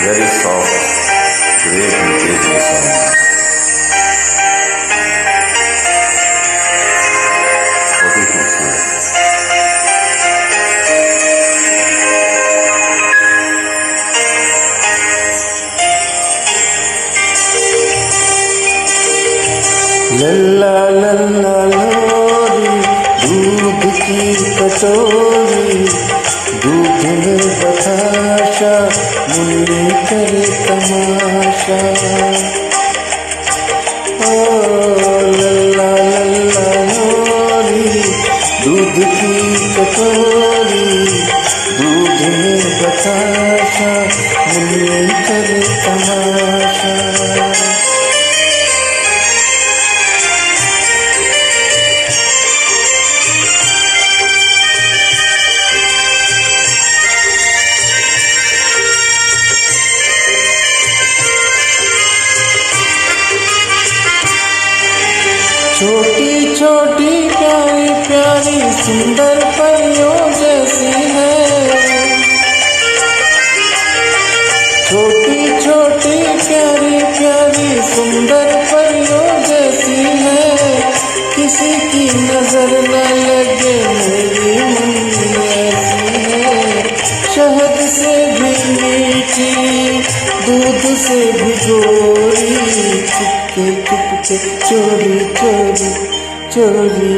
very soft, great vintage song. बहुत ही खूबसूरत। लल्ला लल्ला लोरी दूध की कटोरी, दूध में बताशा मुन्नी करे तमाशा। ओ लल्ला लल्ला लोरी दूध की कटोरी, दूध में बताशा मुन्नी करे तमाशा। छोटी छोटी प्यारी प्यारी सुंदर परियों जैसी है, छोटी छोटी प्यारी प्यारी सुंदर परियों जैसी है। किसी की नजर न लगे मेरी मुन्नी ऐसी है। शहद से भी मीठी, दूध से भी गोरी, चुपके चुपके चोरी चोरी चोरी।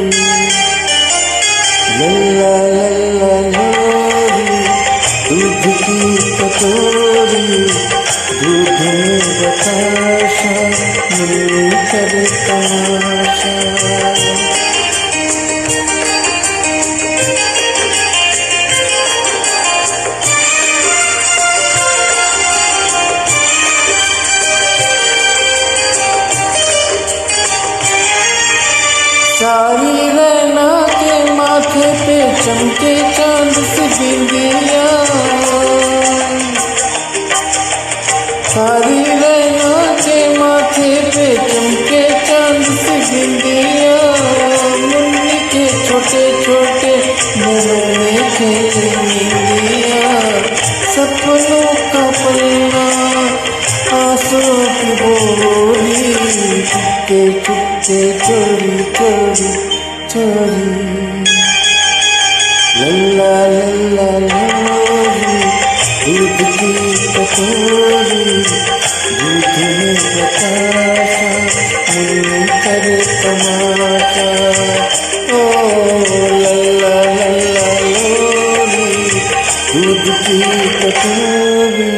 लल्ला लल्ला लोरी दूध की कटोरी, दूध में बताशा मुन्नी करे तमाशा। सारी रैना के माथे पे चमके चांद सी बिंदिया, सारी रैना के माथे पे चमके चांद सी बिंदिया। मुन्नी के छोटे छोटे मुंह में खेली बिंदिया, सपनों का पन्ना आंसुओं की बोली, चुपके चुपके चोरी चोरी चोरी। लल्ला लल्ला लोरी दूध की कटोरी, दूध में बताशा मुन्नी करे तमाशा। ओ लल्ला लल्ला लोरी दूध की कटोरी।